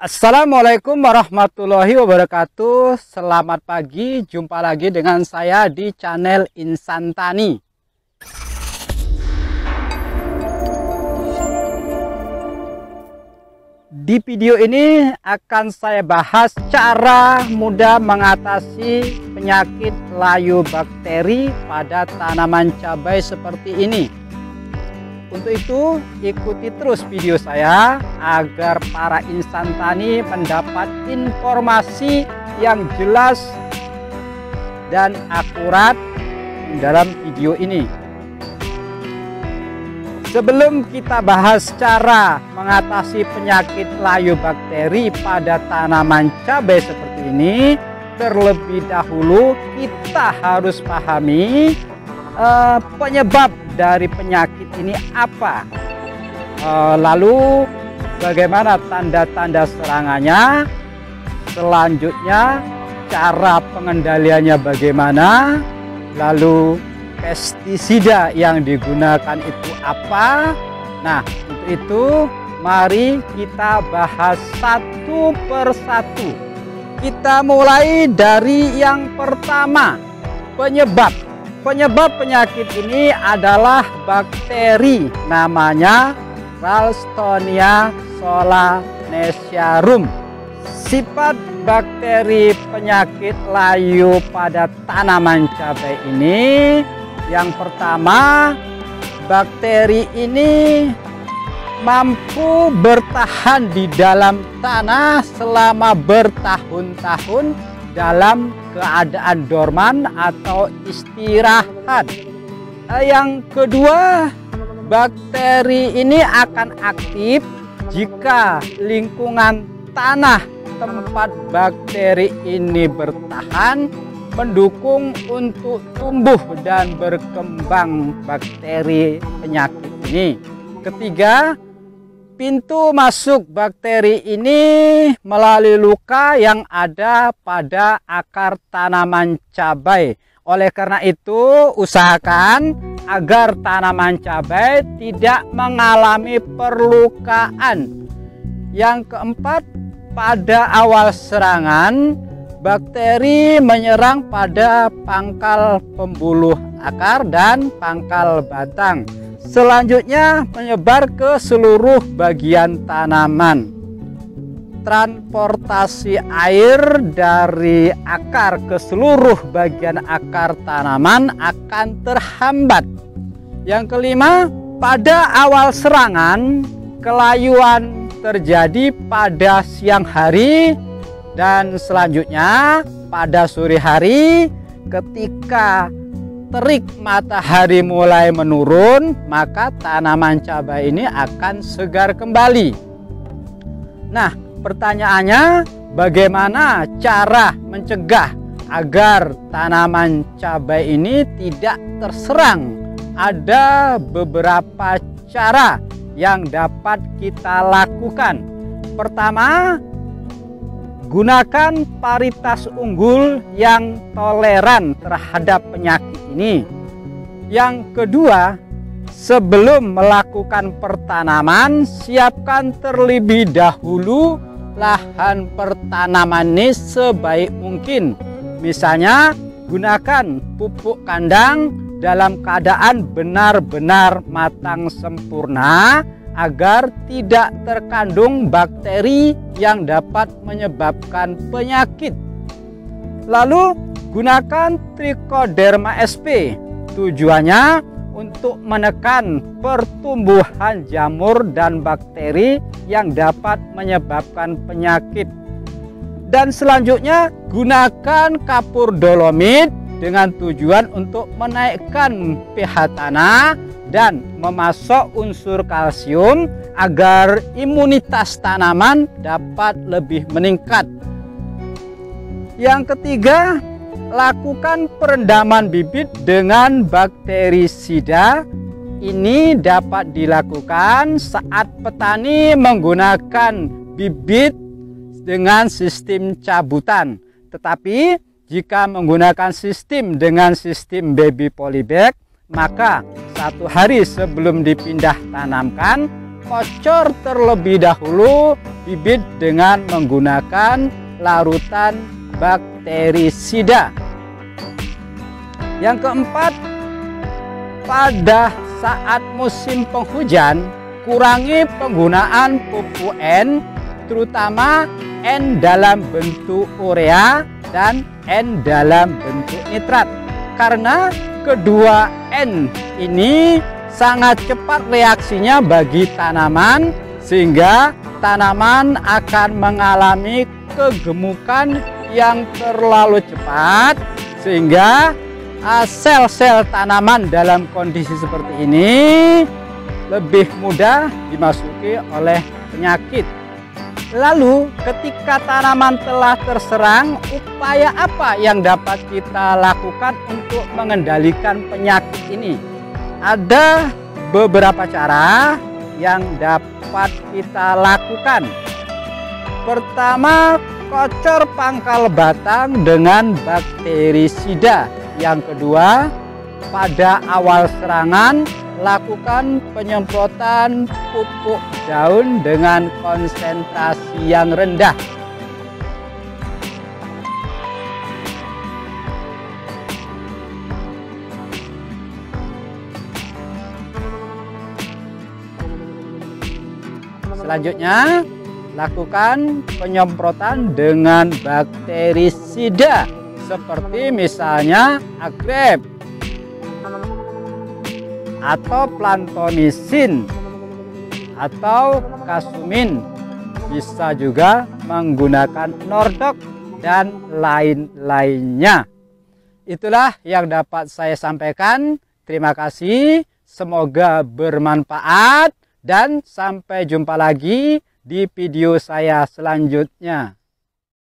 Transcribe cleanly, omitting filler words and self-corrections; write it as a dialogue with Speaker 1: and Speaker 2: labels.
Speaker 1: Assalamualaikum warahmatullahi wabarakatuh. Selamat pagi, jumpa lagi dengan saya di channel Insan Tani. Di video ini akan saya bahas cara mudah mengatasi penyakit layu bakteri pada tanaman cabai seperti ini. Untuk itu, ikuti terus video saya agar para insan tani mendapat informasi yang jelas dan akurat dalam video ini. Sebelum kita bahas cara mengatasi penyakit layu bakteri pada tanaman cabai seperti ini, terlebih dahulu kita harus pahami penyebab dari penyakit ini apa, lalu bagaimana tanda-tanda serangannya, selanjutnya cara pengendaliannya bagaimana, lalu pestisida yang digunakan itu apa. Nah, untuk itu mari kita bahas satu persatu. Kita mulai dari yang pertama, Penyebab penyakit ini adalah bakteri, namanya Ralstonia solanacearum. Sifat bakteri penyakit layu pada tanaman cabai ini, yang pertama, bakteri ini mampu bertahan di dalam tanah selama bertahun-tahun dalam keadaan dorman atau istirahat. Yang kedua, bakteri ini akan aktif jika lingkungan tanah tempat bakteri ini bertahan mendukung untuk tumbuh dan berkembang bakteri penyakit ini. Ketiga, pintu masuk bakteri ini melalui luka yang ada pada akar tanaman cabai. Oleh karena itu, usahakan agar tanaman cabai tidak mengalami perlukaan. Yang keempat, pada awal serangan, bakteri menyerang pada pangkal pembuluh akar dan pangkal batang. Selanjutnya menyebar ke seluruh bagian tanaman. Transportasi air dari akar ke seluruh bagian akar tanaman akan terhambat. Yang kelima, pada awal serangan, kelayuan terjadi pada siang hari dan selanjutnya pada sore hari. Ketika terik matahari mulai menurun, maka tanaman cabai ini akan segar kembali. Nah, pertanyaannya, bagaimana cara mencegah agar tanaman cabai ini tidak terserang? Ada beberapa cara yang dapat kita lakukan. Pertama, gunakan varietas unggul yang toleran terhadap penyakit ini. Yang kedua, sebelum melakukan pertanaman, siapkan terlebih dahulu lahan pertanaman ini sebaik mungkin. Misalnya, gunakan pupuk kandang dalam keadaan benar-benar matang sempurna agar tidak terkandung bakteri yang dapat menyebabkan penyakit. Lalu gunakan Trichoderma sp. Tujuannya untuk menekan pertumbuhan jamur dan bakteri yang dapat menyebabkan penyakit. Dan selanjutnya gunakan kapur dolomit dengan tujuan untuk menaikkan pH tanah dan memasok unsur kalsium agar imunitas tanaman dapat lebih meningkat. Yang ketiga, lakukan perendaman bibit dengan bakterisida. Ini dapat dilakukan saat petani menggunakan bibit dengan sistem cabutan. Tetapi jika menggunakan sistem dengan sistem baby polybag, maka 1 hari sebelum dipindah tanamkan, kocor terlebih dahulu bibit dengan menggunakan larutan bakterisida. Yang keempat, pada saat musim penghujan, kurangi penggunaan pupuk N, terutama N dalam bentuk urea dan N dalam bentuk nitrat. Karena kedua N ini sangat cepat reaksinya bagi tanaman, sehingga tanaman akan mengalami kegemukan yang terlalu cepat, sehingga sel-sel tanaman dalam kondisi seperti ini lebih mudah dimasuki oleh penyakit. Lalu ketika tanaman telah terserang, upaya apa yang dapat kita lakukan untuk mengendalikan penyakit ini? Ada beberapa cara yang dapat kita lakukan. Pertama, kocor pangkal batang dengan bakterisida. Yang kedua, pada awal serangan lakukan penyemprotan pupuk daun dengan konsentrasi yang rendah. Selanjutnya, lakukan penyemprotan dengan bakterisida seperti misalnya Agrep atau Plantomisin atau Kasumin. Bisa juga menggunakan Nordok dan lain-lainnya. Itulah yang dapat saya sampaikan. Terima kasih, semoga bermanfaat, dan sampai jumpa lagi di video saya selanjutnya.